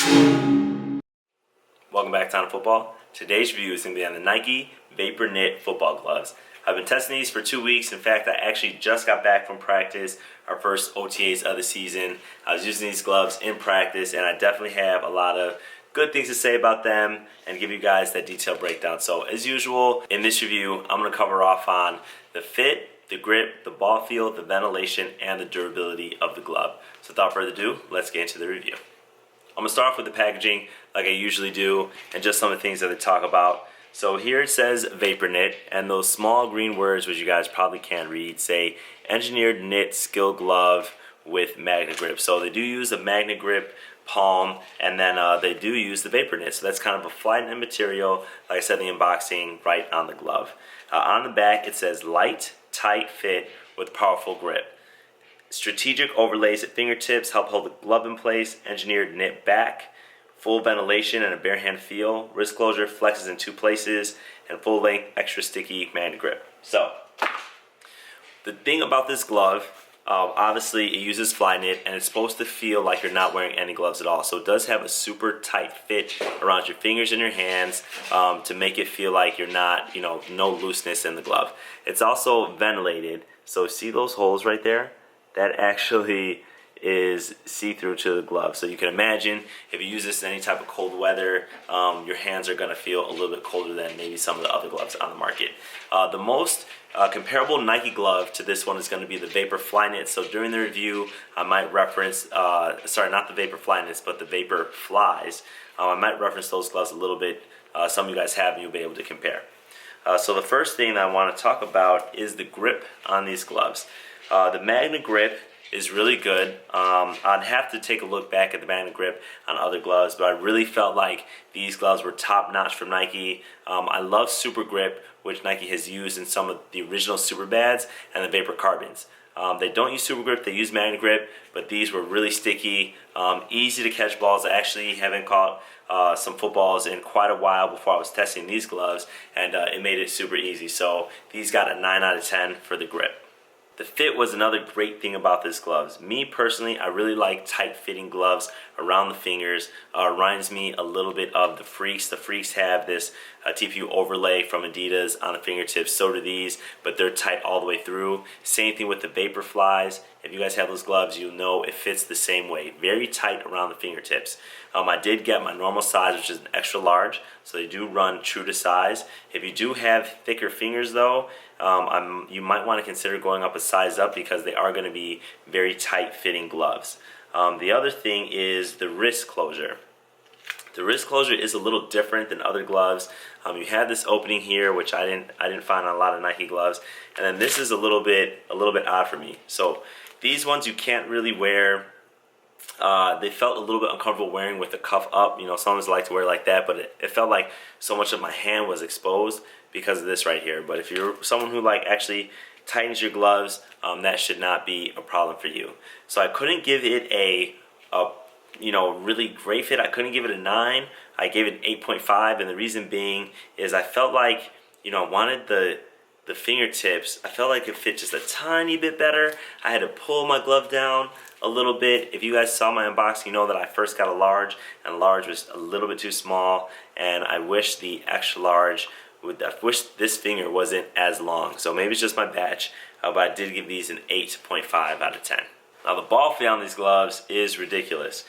Welcome back to Town Football. Today's review is going to be on the Nike Vapor Knit football gloves. I've been testing these for 2 weeks. In fact, I actually just got back from practice, our first OTAs of the season. I was using these gloves in practice, and I definitely have a lot of good things to say about them and give you guys that detailed breakdown. So as usual, in this review, I'm going to cover off on the fit, the grip, the ball feel, the ventilation, and the durability of the glove. So without further ado, let's get into the review. I'm going to start off with the packaging like I usually do and just some of the things that they talk about. So here it says Vapor Knit, and those small green words, which you guys probably can't read, say engineered knit skill glove with magnet grip. So they do use a magnet grip palm, and then they do use the Vapor Knit. So that's kind of a flat knit material, like I said in the unboxing, right on the glove. On the back it says light, tight fit with powerful grip. Strategic overlays at fingertips help hold the glove in place. Engineered knit back. Full ventilation and a bare hand feel. Wrist closure flexes in 2 places. And full length extra sticky magnet grip. So, the thing about this glove, obviously it uses fly knit and it's supposed to feel like you're not wearing any gloves at all. So it does have a super tight fit around your fingers and your hands to make it feel like you're not, no looseness in the glove. It's also ventilated. So see those holes right there? That actually is see-through to the glove. So you can imagine if you use this in any type of cold weather, your hands are going to feel a little bit colder than maybe some of the other gloves on the market. The most comparable Nike glove to this one is going to be the Vapor Fly Knit. So during the review, I might reference, sorry, not the Vapor Fly Knits, but the Vapor Flies. I might reference those gloves a little bit. Some of you guys have, and you'll be able to compare. So the first thing that I want to talk about is the grip on these gloves. The magnet grip is really good. I'd have to take a look back at the magnet grip on other gloves, but I really felt like these gloves were top notch from Nike. I love Super Grip, which Nike has used in some of the original Super Bads and the Vapor Carbons. They don't use Super Grip, they use magnet grip, but these were really sticky, easy to catch balls. I actually haven't caught some footballs in quite a while before I was testing these gloves, and it made it super easy. So these got a 9 out of 10 for the grip. The fit was another great thing about this gloves. Me personally, I really like tight fitting gloves around the fingers. Reminds me a little bit of the Freaks. The Freaks have this TPU overlay from Adidas on the fingertips. So do these, but they're tight all the way through. Same thing with the Vapor Flies. If you guys have those gloves, you'll know it fits the same way. Very tight around the fingertips. I did get my normal size, which is an extra large, so they do run true to size. If you do have thicker fingers though, you might want to consider going up a size up because they are going to be very tight fitting gloves. The other thing is the wrist closure. The wrist closure is a little different than other gloves. You have this opening here, which I didn't find on a lot of Nike gloves, and then this is a little bit odd for me. So these ones you can't really wear. They felt a little bit uncomfortable wearing with the cuff up. Some of us like to wear like that, but it felt like so much of my hand was exposed because of this right here. But if you're someone who actually tightens your gloves, that should not be a problem for you. So I couldn't give it a really great fit. I couldn't give it a 9. I gave it an 8.5, and the reason being is I felt like I wanted the fingertips. I felt like it fit just a tiny bit better. I had to pull my glove down a little bit. If you guys saw my unboxing, you know that I first got a large, and large was a little bit too small, and I wish the extra large I wish this finger wasn't as long. So maybe it's just my batch, but I did give these an 8.5 out of 10. Now the ball feel on these gloves is ridiculous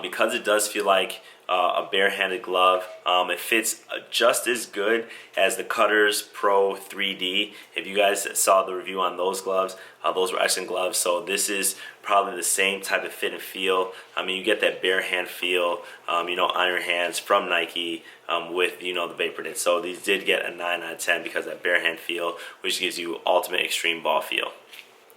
because it does feel like a bare-handed glove. It fits just as good as the Cutters Pro 3D. If you guys saw the review on those gloves, those were excellent gloves. So this is probably the same type of fit and feel. You get that bare hand feel, on your hands from Nike with the Vapor Knit. So these did get a 9 out of 10 because of that bare hand feel, which gives you ultimate extreme ball feel.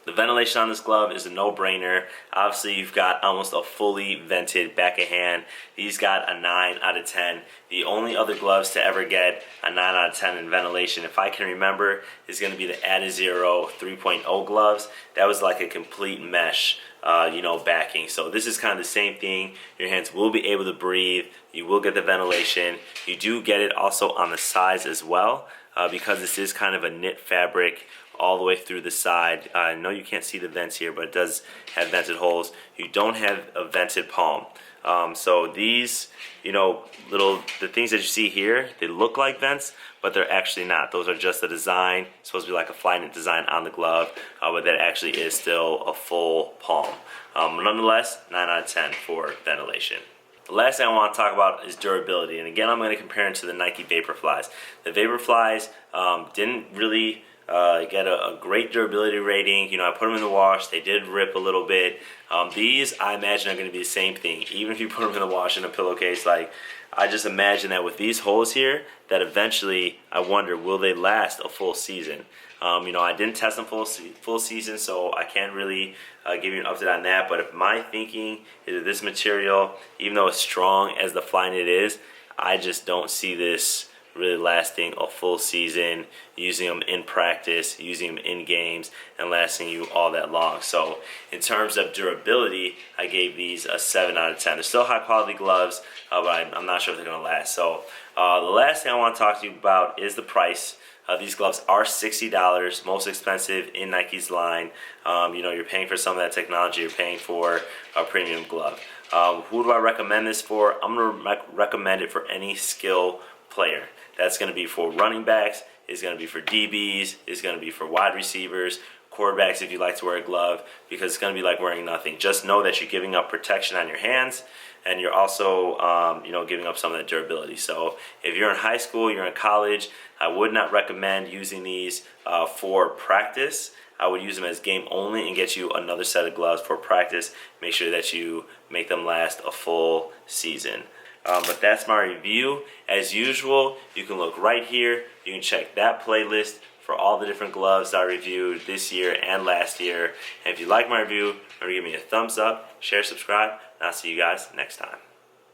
The ventilation on this glove is a no-brainer. Obviously, you've got almost a fully vented back of hand. These got a 9 out of 10. The only other gloves to ever get a 9 out of 10 in ventilation, if I can remember, is going to be the Adizero 3.0 gloves. That was like a complete mesh, backing. So this is kind of the same thing. Your hands will be able to breathe. You will get the ventilation. You do get it also on the sides as well. because this is kind of a knit fabric all the way through the side. I know you can't see the vents here, but it does have vented holes. You don't have a vented palm. So these, the things that you see here, they look like vents, but they're actually not. Those are just a design. It's supposed to be like a fly knit design on the glove, but that actually is still a full palm. Nonetheless, 9 out of 10 for ventilation. The last thing I want to talk about is durability, and again I'm going to compare it to the Nike Vaporflies. The Vaporflies didn't really get a great durability rating. I put them in the wash, they did rip a little bit. These I imagine are going to be the same thing. Even if you put them in the wash in a pillowcase, I just imagine that with these holes here, that eventually I wonder, will they last a full season? I didn't test them full season, so I can't really give you an update on that. But if my thinking is that this material, even though it's strong as the fly knit is, I just don't see this really lasting a full season, using them in practice, using them in games, and lasting you all that long. So in terms of durability, I gave these a 7 out of 10. They're still high quality gloves, but I'm not sure if they're going to last. So the last thing I want to talk to you about is the price. These gloves are $60, most expensive in Nike's line. You're paying for some of that technology, you're paying for a premium glove. Who do I recommend this for? I'm going to recommend it for any skill player. That's going to be for running backs, it's going to be for DBs, it's going to be for wide receivers, quarterbacks if you like to wear a glove, because it's going to be like wearing nothing. Just know that you're giving up protection on your hands, and you're also giving up some of that durability. So if you're in high school, you're in college, I would not recommend using these for practice. I would use them as game only and get you another set of gloves for practice. Make sure that you make them last a full season. But that's my review. As usual, you can look right here. You can check that playlist for all the different gloves I reviewed this year and last year. And if you like my review, remember to give me a thumbs up, share, subscribe, and I'll see you guys next time.